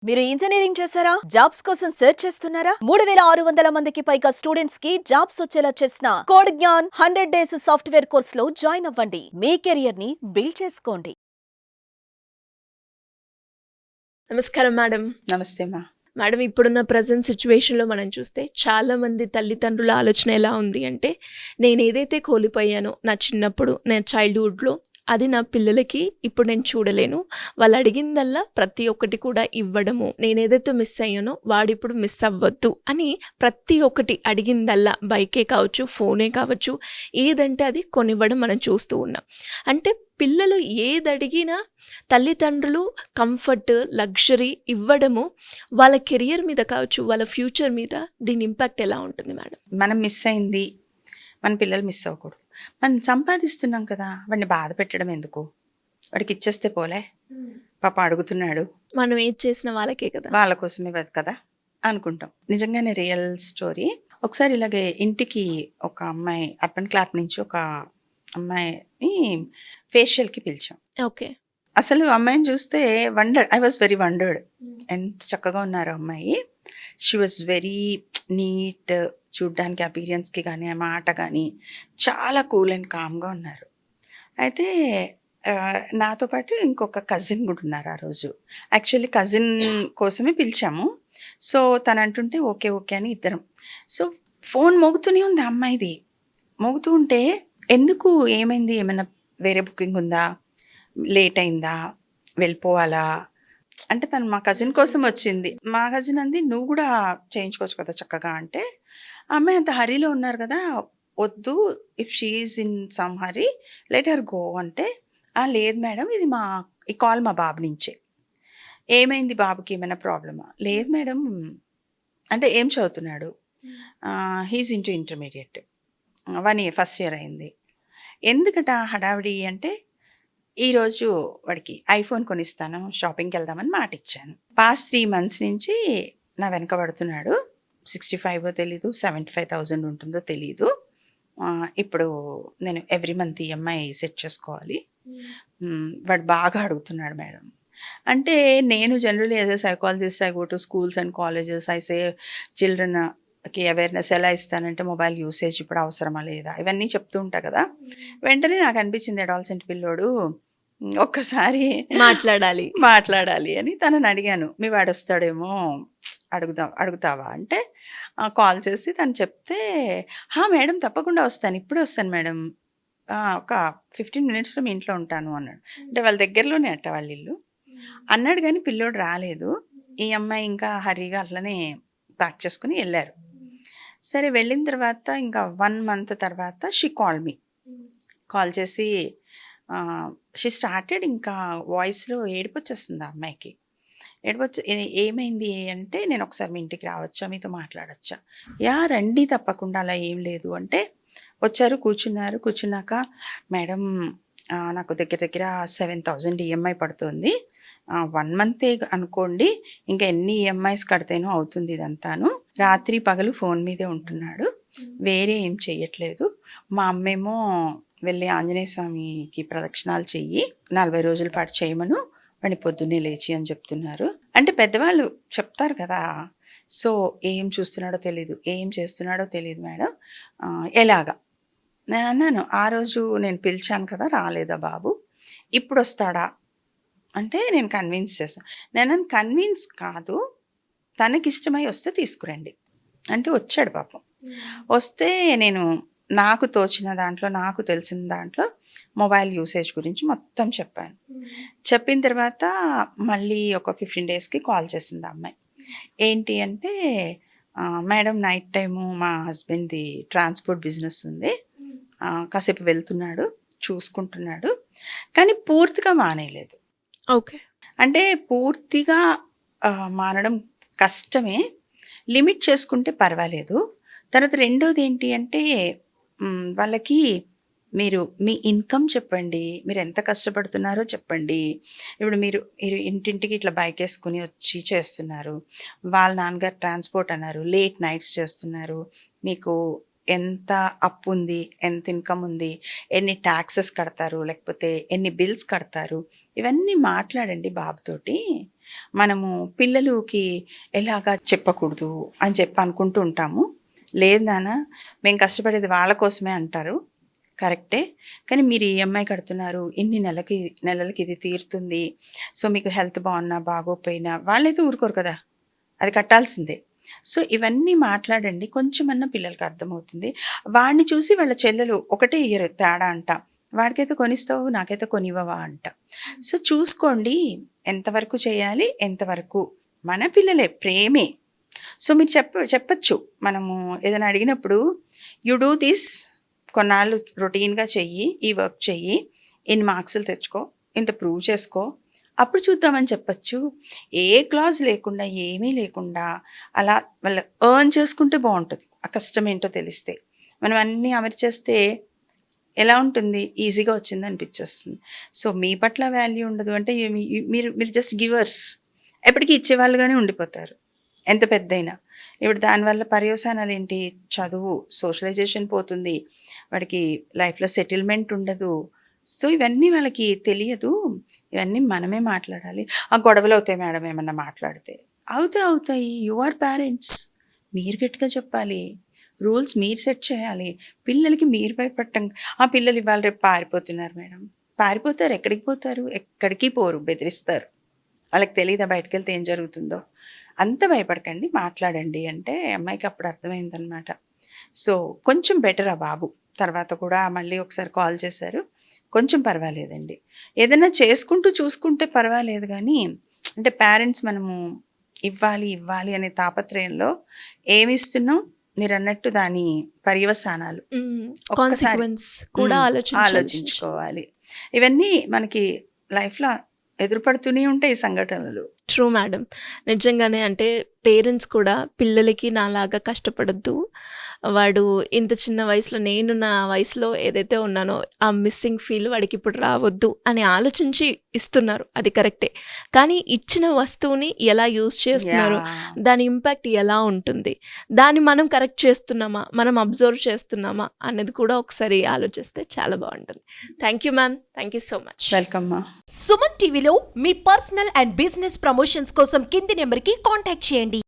మీరు ఇంజనీరింగ్ చేశారా? జాబ్స్ కోసం సెర్చ్ చేస్తున్నారా? 3600 మందికి పైగా స్టూడెంట్స్ కి జాబ్స్ వచ్చేలా చేసిన code Gyan 100 days software course లో జాయిన్ అవ్వండి. మీ కెరియర్ ని బిల్డ్ చేసుకోండి. నమస్కారం మేడం. నమస్తే మా. మేడం, ఇప్పుడున్న ప్రజెంట్ సిచ్యువేషన్లో మనం చూస్తే చాలామంది తల్లిదండ్రుల ఆలోచన ఎలా ఉంది అంటే, నేను ఏదైతే కోల్పోయానో నా చిన్నప్పుడు, నా చైల్డ్హుడ్లో, అది నా పిల్లలకి ఇప్పుడు నేను చూడలేను. వాళ్ళు అడిగిందల్లా ప్రతి ఒక్కటి కూడా ఇవ్వడము, నేను ఏదైతే మిస్ అయ్యానో వాడిప్పుడు మిస్ అవ్వద్దు అని ప్రతి ఒక్కటి అడిగిందల్లా, బైకే కావచ్చు, ఫోనే కావచ్చు, ఏదంటే అది కొనివ్వడం మనం చూస్తూ ఉన్నాం. అంటే పిల్లలు ఏదడిగినా తల్లిదండ్రులు కంఫర్ట్, లగ్జరీ ఇవ్వడము వాళ్ళ కెరియర్ మీద కావచ్చు, వాళ్ళ ఫ్యూచర్ మీద దీని ఇంపాక్ట్ ఎలా ఉంటుంది మేడం? మనం మిస్ అయింది, మన పిల్లలు మిస్ అవ్వకూడదు. మనం సంపాదిస్తున్నాం కదా, వాడిని బాధ పెట్టడం ఎందుకు? వాడికి ఇచ్చేస్తే పోలే, పాప అడుగుతున్నాడు, మనం ఏది చేసిన వాళ్ళకే కదా, వాళ్ళ కోసమే కదా అనుకుంటాం. నిజంగానే రియల్ స్టోరీ. ఒకసారి ఇలాగే ఇంటికి ఒక అమ్మాయి, అర్బన్ క్లాప్ నుంచి ఒక అమ్మాయిని ఫేషియల్కి పిలిచాం. ఓకే. అసలు అమ్మాయిని చూస్తే ఐ వాజ్ వెరీ వండర్డ్. ఎంత చక్కగా ఉన్నారు అమ్మాయి. షీ వాజ్ వెరీ నీట్, చూడ్డానికి అపీరియన్స్కి కానీ ఆ మాట కానీ చాలా కూల్ అండ్ కామ్గా ఉన్నారు. అయితే నాతో పాటు ఇంకొక కజిన్ కూడా ఉన్నారు ఆ రోజు. యాక్చువల్లీ కజిన్ కోసమే పిలిచాము. సో తను అంటుంటే ఓకే ఓకే అని ఇద్దరం. సో ఫోన్ మోగుతూనే ఉంది అమ్మాయిది. మోగుతూ ఉంటే ఎందుకు, ఏమైంది, ఏమైనా వేరే బుకింగ్ ఉందా, లేట్ అయిందా, వెళ్ళిపోవాలా అంటే, తను మా కజిన్ కోసం వచ్చింది. మా కజిన్ అంది, నువ్వు కూడా చేయించుకోవచ్చు కదా చక్కగా అంటే, ఆ అమ్మాయి అంత హరీలో ఉన్నారు కదా, వద్దు, if she is in some hurry let her go అంటే, లేదు మేడం, ఈ కాల్ మా బాబు నుంచే. ఏమైంది బాబుకి, ఏమైనా ప్రాబ్లమా? లేదు మేడం. అంటే ఏం చదువుతున్నాడు? He's into intermediate, 1 year, first year అయింది. ఎందుకట హడావిడి అంటే, ఈరోజు వాడికి ఐఫోన్ కొనిస్తాను, షాపింగ్కి వెళ్దామని మాట ఇచ్చాను. పాస్ట్ 3 months నుంచి నా వెనక పడుతున్నాడు. 65 తెలీదు, 75,000 ఉంటుందో తెలీదు. ఇప్పుడు నేను ఎవ్రీ మంత్ ఈఎంఐ సెట్ చేసుకోవాలి. వాడు బాగా అడుగుతున్నాడు మేడం. అంటే నేను generally as a psychologist I go to schools and colleges, I say చిల్డ్రన్కి అవేర్నెస్ ఎలా ఇస్తానంటే, మొబైల్ యూసేజ్ ఇప్పుడు అవసరమా లేదా, ఇవన్నీ చెప్తూ ఉంటా కదా. వెంటనే నాకు అనిపించింది, అడాల్సెంట్ పిల్లోడు, ఒక్కసారి మాట్లాడాలి అని తనని అడిగాను. మీ వాడు వస్తాడేమో, అడుగుతావా అంటే, కాల్ చేసి తను చెప్తే, మేడం తప్పకుండా వస్తాను, ఇప్పుడే వస్తాను మేడం, ఒక 15 minutesలో మీ ఇంట్లో ఉంటాను అన్నాడు. అంటే వాళ్ళ దగ్గరలోనే అట్ట వాళ్ళ ఇల్లు అన్నాడు. కానీ పిల్లోడు రాలేదు. ఈ అమ్మాయి ఇంకా హరీగా అట్లనే ప్యాక్ చేసుకుని వెళ్ళారు. సరే వెళ్ళిన తర్వాత ఇంకా 1 month తర్వాత షీ కాల్ మీ. కాల్ చేసి షీ స్టార్టెడ్, ఇంకా వాయిస్లో ఏడుపు వచ్చేస్తుంది ఆ అమ్మాయికి. ఏమైంది అంటే, నేను ఒకసారి మీ ఇంటికి రావచ్చా, మీతో మాట్లాడచ్చా? రండి తప్పకుండా, అలా ఏం లేదు అంటే, వచ్చారు, కూర్చున్నాక, మేడం నాకు దగ్గర 7,000 ఈఎంఐ పడుతుంది, 1 month అనుకోండి, ఇంకా ఎన్ని ఈఎంఐస్ కడితేనో అవుతుంది ఇదంతాను. రాత్రి పగలు ఫోన్ మీదే ఉంటున్నాడు, వేరే ఏం చెయ్యట్లేదు. మా అమ్మేమో వెళ్ళి ఆంజనేయ స్వామికి ప్రదక్షిణాలు చెయ్యి, 40 రోజుల పాటు చేయమను, వాడిని పొద్దున్నే లేచి అని చెప్తున్నారు. అంటే పెద్దవాళ్ళు చెప్తారు కదా. సో ఏం చూస్తున్నాడో తెలీదు, ఏం చేస్తున్నాడో తెలియదు మేడం. ఎలాగా? నేను అన్నాను, ఆ రోజు నేను పిలిచాను కదా, రాలేదా బాబు, ఇప్పుడు వస్తాడా అంటే, నేను కన్విన్స్ చేశాను. నేను కన్విన్స్ కాదు, తనకిష్టమై వస్తే తీసుకురండి అంటే వచ్చాడు పాపం. వస్తే నేను నాకు తోచిన దాంట్లో, నాకు తెలిసిన దాంట్లో మొబైల్ యూసేజ్ గురించి మొత్తం చెప్పాను. చెప్పిన తర్వాత మళ్ళీ ఒక 15 daysకి కాల్ చేసింది ఆ అమ్మాయి. ఏంటి అంటే, మేడం నైట్ టైము మా హస్బెండ్ది ట్రాన్స్పోర్ట్ బిజినెస్ ఉంది, కాసేపు వెళ్తున్నాడు, చూసుకుంటున్నాడు, కానీ పూర్తిగా మానేయలేదు. ఓకే. అంటే పూర్తిగా మానడం కష్టమే, లిమిట్ చేసుకుంటే పర్వాలేదు. తర్వాత రెండోది ఏంటి అంటే, వాళ్ళకి మీరు మీ ఇన్కమ్ చెప్పండి, మీరు ఎంత కష్టపడుతున్నారో చెప్పండి. ఇప్పుడు మీరు ఇంటింటికి ఇట్లా బైక్ వేసుకుని వచ్చి చేస్తున్నారు, వాళ్ళ నాన్నగారు ట్రాన్స్పోర్ట్ అన్నారు, లేట్ నైట్స్ చేస్తున్నారు, మీకు ఎంత అప్పు ఉంది, ఎంత ఇన్కమ్ ఉంది, ఎన్ని ట్యాక్సెస్ కడతారు, లేకపోతే ఎన్ని బిల్స్ కడతారు, ఇవన్నీ మాట్లాడండి బాబుతోటి. మనము పిల్లలకి ఎలాగా చెప్పకూడదు అని చెప్పి అనుకుంటూ ఉంటాము. లేదు నాన్న, మేము కష్టపడేది వాళ్ళ కోసమే అంటారు, కరెక్టే. కానీ మీరు ఈఎంఐ కడుతున్నారు, ఇన్ని నెలలకి ఇది తీరుతుంది, సో మీకు హెల్త్ బాగున్నా బాగోపోయినా వాళ్ళైతే ఊరుకోరు కదా, అది కట్టాల్సిందే. సో ఇవన్నీ మాట్లాడండి, కొంచెమన్నా పిల్లలకి అర్థమవుతుంది. వాడిని చూసి వాళ్ళ చెల్లెలు ఒకటే ఇయర్ తేడా అంట, వాడికైతే కొనిస్తావు నాకైతే కొనివ్వవా అంట. సో చూసుకోండి ఎంతవరకు చేయాలి, ఎంతవరకు మన పిల్లలే, ప్రేమే. సో మీరు చెప్పచ్చు, మనము ఏదైనా అడిగినప్పుడు యు డూ దిస్, కొన్నాళ్ళు రొటీన్గా చెయ్యి, ఈ వర్క్ చెయ్యి, ఇన్ని మార్క్సులు తెచ్చుకో, ఇంత ప్రూవ్ చేసుకో, అప్పుడు చూద్దామని చెప్పచ్చు. ఏ క్లాజ్ లేకుండా ఏమీ లేకుండా అలా వాళ్ళు ఎర్న్ చేసుకుంటే బాగుంటుంది. ఆ కష్టం ఏంటో తెలిస్తే. మనం అన్నీ అమర్చేస్తే ఎలా ఉంటుంది, ఈజీగా వచ్చింది అనిపించేస్తుంది. సో మీ పట్ల వాల్యూ ఉండదు అంటే మీరు జస్ట్ గివర్స్, ఎప్పటికీ ఇచ్చేవాళ్ళుగానే ఉండిపోతారు ఎంత పెద్దయినా. ఇప్పుడు దానివల్ల పర్యవసానాలు ఏంటి, చదువు, సోషలైజేషన్ పోతుంది, వాడికి లైఫ్లో సెటిల్మెంట్ ఉండదు. సో ఇవన్నీ వాళ్ళకి తెలియదు, ఇవన్నీ మనమే మాట్లాడాలి. ఆ గొడవలు అవుతాయి మేడం ఏమన్నా మాట్లాడితే, అవుతాయి. యు ఆర్ పేరెంట్స్, మీరు గట్టిగా చెప్పాలి, రూల్స్ మీరు సెట్ చేయాలి. పిల్లలకి మీరు భయపడటం, ఆ పిల్లలు ఇవాళ రేపు పారిపోతున్నారు మేడం, పారిపోతారు, ఎక్కడికి పోతారు, ఎక్కడికి పోరు, బెదిరిస్తారు. వాళ్ళకి తెలియదా బయటకు వెళ్తే ఏం జరుగుతుందో. అంత భయపడకండి, మాట్లాడండి అంటే అమ్మాయికి అప్పుడు అర్థమైందనమాట. సో కొంచెం బెటర్ ఆ బాబు. తర్వాత కూడా మళ్ళీ ఒకసారి కాల్ చేశారు, కొంచెం పర్వాలేదండి. ఏదైనా చేసుకుంటూ చూసుకుంటే పర్వాలేదు, కానీ అంటే పేరెంట్స్ మనము ఇవ్వాలి అనే తాపత్రయంలో ఏమి ఇస్తున్నాం, మీరు అన్నట్టు దాని పర్యవసానాలు ఒక్కసారి కాన్సిక్వెన్స్ కూడా ఆలోచించుకోవాలి. ఇవన్నీ మనకి లైఫ్లో ఎదురుపడుతూనే ఉంటాయి ఈ సంఘటనలు. ట్రూ మేడం, నిజంగానే. అంటే పేరెంట్స్ కూడా పిల్లలకి నాలాగా కష్టపడద్దు, వాడు ఇంత చిన్న వయసులో, నేను నా వయసులో ఏదైతే ఉన్నానో ఆ మిస్సింగ్ ఫీల్ వాడికి ఇప్పుడు రావద్దు అని ఆలోచించి ఇస్తున్నారు, అది కరెక్టే. కానీ ఇచ్చిన వస్తువుని ఎలా యూజ్ చేస్తున్నారు, దాని ఇంపాక్ట్ ఎలా ఉంటుంది, దాన్ని మనం కరెక్ట్ చేస్తున్నామా, మనం అబ్జర్వ్ చేస్తున్నామా అనేది కూడా ఒకసారి ఆలోచిస్తే చాలా బాగుంటుంది. Thank you ma'am, thank you so much. Welcome మా. సుమన్ టీవీలో మీ పర్సనల్ అండ్ బిజినెస్ ప్రమోషన్స్ కోసం కింది నెంబర్కి కాంటాక్ట్ చేయండి.